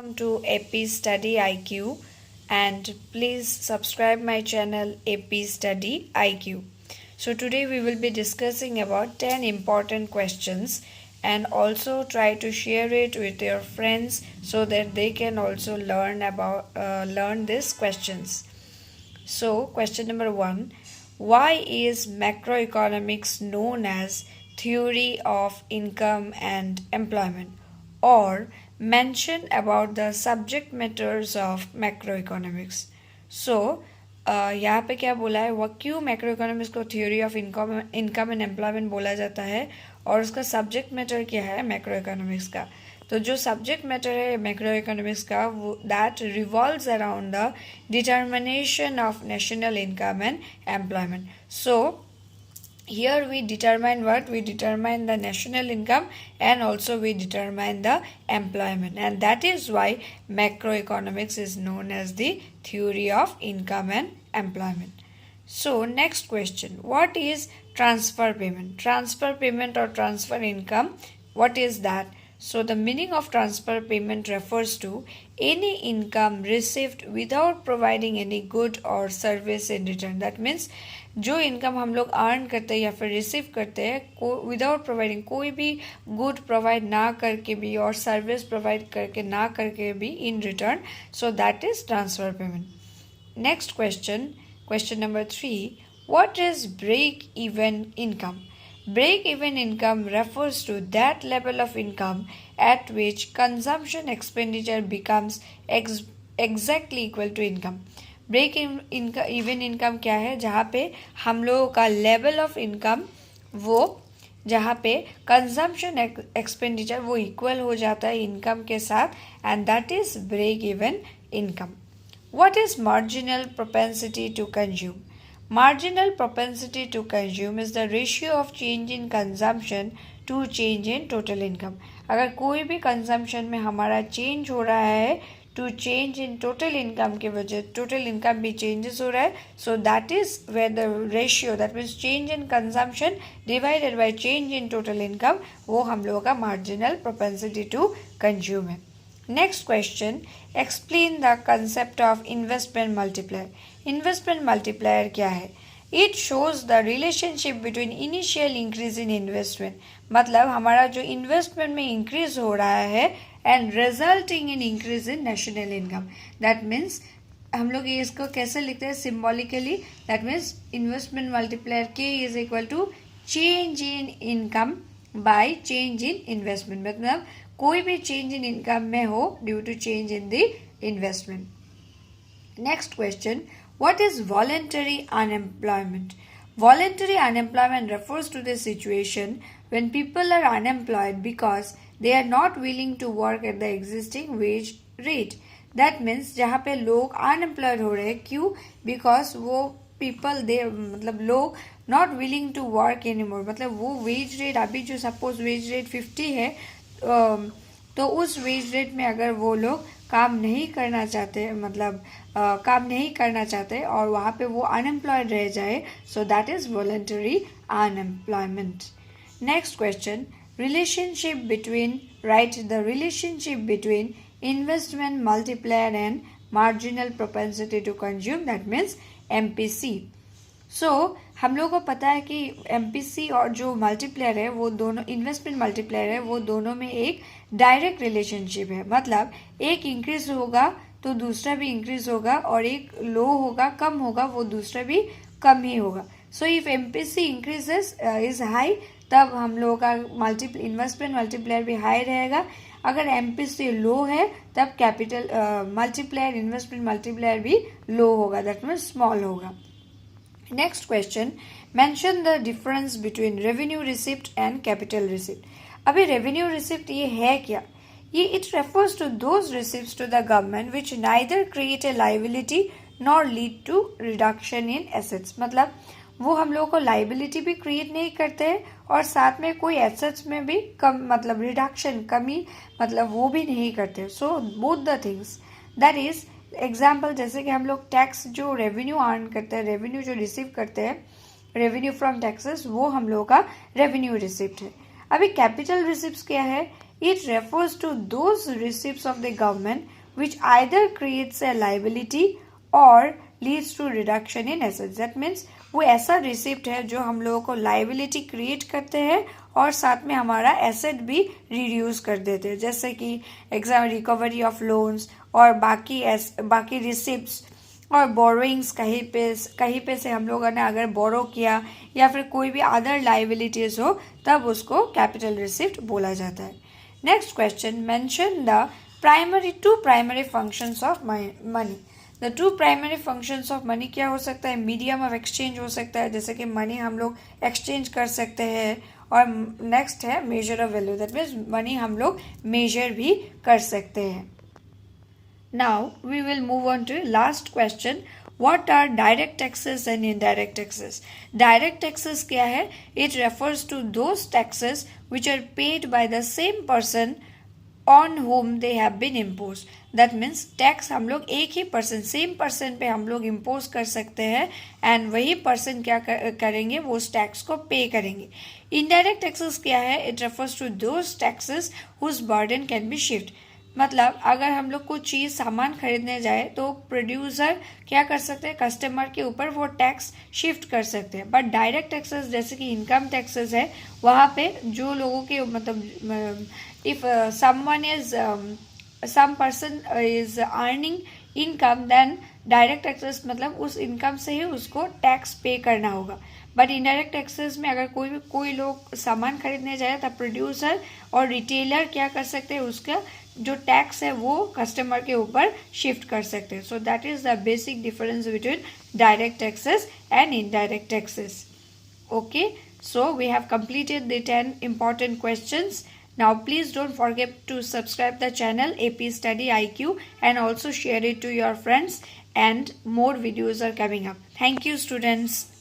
Welcome to AP Study IQ, and please subscribe my channel AP Study IQ. So today we will be discussing about 10 important questions and also try to share it with your friends so that they can also learn these questions. So question number 1, why is macroeconomics known as theory of income and employment, or mention about the subject matters of macroeconomics? So यहाँ पे क्या बोला है, वह क्यों macro economics को theory of income and employment बोला जाता है और उसका सब्जेक्ट मैटर क्या है मैक्रो इकोनॉमिक्स का. तो जो सब्जेक्ट मैटर है मैक्रो इकोनॉमिक्स का वो that revolves around the determination of national income and employment. So here we determine the national income and also we determine the employment, and that is why macroeconomics is known as the theory of income and employment. So next question, what is transfer payment or transfer income? What is that? So the meaning of transfer payment refers to any income received without providing any good or service in return. That means जो income हम लोग earn करते हैं या फिर receive करते हैं without providing, कोई भी गुड प्रोवाइड ना करके भी और सर्विस प्रोवाइड करके ना करके भी in return, so that is transfer payment. Next question number 3, what is break even income? Break even income refers to that level of income at which consumption expenditure becomes exactly equal to income. Break even income क्या है? जहाँ पे हम लोगों का level of income वो जहाँ पे कंजम्पशन एक्सपेंडिचर वो इक्वल हो जाता है इनकम के साथ, and that is break even income. What is marginal propensity to consume? Marginal propensity to consume is the ratio of change in consumption to change in total income. अगर कोई भी consumption में हमारा चेंज हो रहा है to change in total income की वजह, टोटल इनकम भी चेंजेस हो रहा है, so that is where the ratio, that means change in consumption divided by change in total income, वो हम लोगों का मार्जिनल प्रोपेंसिटी टू कंज्यूम है. Next question, explain the concept of investment multiplier. Investment multiplier क्या है? It shows the relationship between initial increase in investment, मतलब हमारा जो इन्वेस्टमेंट में इंक्रीज हो रहा है and resulting in increase in national income. That means हम लोग ये इसको कैसे लिखते हैं symbolically, that means investment multiplier k is equal to change in income by change in investment, मतलब कोई भी चेंज इन इनकम में हो due to change in the investment. Next question, what is voluntary unemployment? Voluntary unemployment refers to the situation when people are unemployed because they are not willing to work at the existing wage rate. That means जहाँ पे लोग unemployed हो रहे हैं, क्यों? Because वो people they मतलब लोग not willing to work anymore, मतलब वो wage rate अभी जो suppose wage rate 50 है, तो उस wage rate में अगर वो लोग काम नहीं करना चाहते, मतलब काम नहीं करना चाहते और वहाँ पे वो अनएम्प्लॉयड रह जाए, so that is voluntary unemployment. Next question, relationship between, right the relationship between investment multiplier and marginal propensity to consume, that means MPC. So हम लोगों को पता है कि एमपीसी और जो मल्टीप्लायर है वो दोनों, इन्वेस्टमेंट मल्टीप्लायर है, वो दोनों में एक डायरेक्ट रिलेशनशिप है, मतलब एक इंक्रीज होगा तो दूसरा भी इंक्रीज होगा और एक लो होगा, कम होगा, वो दूसरा भी कम ही होगा. So if MPC increases is high तब हम लोगों का इन्वेस्टमेंट मल्टीप्लायर भी हाई रहेगा. अगर एमपीसी लो है तब कैपिटल मल्टीप्लायर, इन्वेस्टमेंट मल्टीप्लायर भी लो होगा, दैट मीन्स स्मॉल होगा. Next question, mention the difference between revenue receipt and capital receipt. अभी रेवेन्यू रिसिप्ट ये है क्या? ये it refers to those receipts to the government which neither create a liability nor lead to reduction in assets, मतलब वो हम लोगों को लाइबिलिटी भी क्रिएट नहीं करते हैं और साथ में कोई एसेट्स में भी कम, मतलब रिडक्शन, कमी, मतलब वो भी नहीं करते. So both the things, that is example, जैसे कि हम लोग टैक्स जो रेवेन्यू अर्न करते हैं, रेवेन्यू जो रिसीव करते हैं, रेवेन्यू फ्रॉम टैक्सेस, वो हम लोगों का रेवेन्यू रिसिप्ट है. अभी कैपिटल रिसिप्ट क्या है? It refers to those receipts of the government which either creates a liability or leads to reduction in assets. That means वो ऐसा रिसिप्ट है जो हम लोगों को लाइबिलिटी क्रिएट करते हैं और साथ में हमारा एसेट भी रिड्यूस कर देते हैं, जैसे कि एग्जाम रिकवरी ऑफ लोन्स और बाकी रिसिप्ट्स और बोरोइंग्स कहीं पे से हम लोगों ने अगर बोरो किया या फिर कोई भी अदर लाइबिलिटीज हो तब उसको कैपिटल रिसिप्ट बोला जाता है. Next question, mention the two primary functions of money. The two primary functions of money क्या हो सकता है? मीडियम ऑफ एक्सचेंज हो सकता है, जैसे कि मनी हम लोग एक्सचेंज कर सकते हैं. और नेक्स्ट है measure of value, that means money हम लोग मेजर भी कर सकते हैं. Now we will move on to last question, What are direct taxes and indirect taxes? Direct taxes क्या है? It refers to those taxes which are paid by the same person on whom they have been imposed. That means tax हम लोग एक ही person, same person पे हम लोग impose कर सकते हैं एंड वही पर्सन क्या करेंगे, वो उस टैक्स को पे करेंगे. इनडायरेक्ट टैक्सेस क्या है? It refers to those taxes whose burden can be shift. मतलब अगर हम लोग कुछ चीज़ सामान खरीदने जाए तो प्रोड्यूसर क्या कर सकते हैं, कस्टमर के ऊपर वो टैक्स शिफ्ट कर सकते हैं. बट डायरेक्ट टैक्सेस जैसे कि इनकम टैक्सेस है, वहाँ पे जो लोगों के मतलब if some person is earning income, then direct taxes मतलब उस इनकम से ही उसको टैक्स पे करना होगा. बट इनडायरेक्ट टैक्सेस में अगर कोई लोग सामान खरीदने जाए तब प्रोड्यूसर और रिटेलर क्या कर सकते हैं, उसका जो टैक्स है वो कस्टमर के ऊपर शिफ्ट कर सकते हैं. सो that is the basic difference between direct taxes and indirect taxes. Okay, so we have completed the 10 important questions. Now please don't forget to subscribe the channel AP Study IQ and also share it to your friends, and more videos are coming up. Thank you students.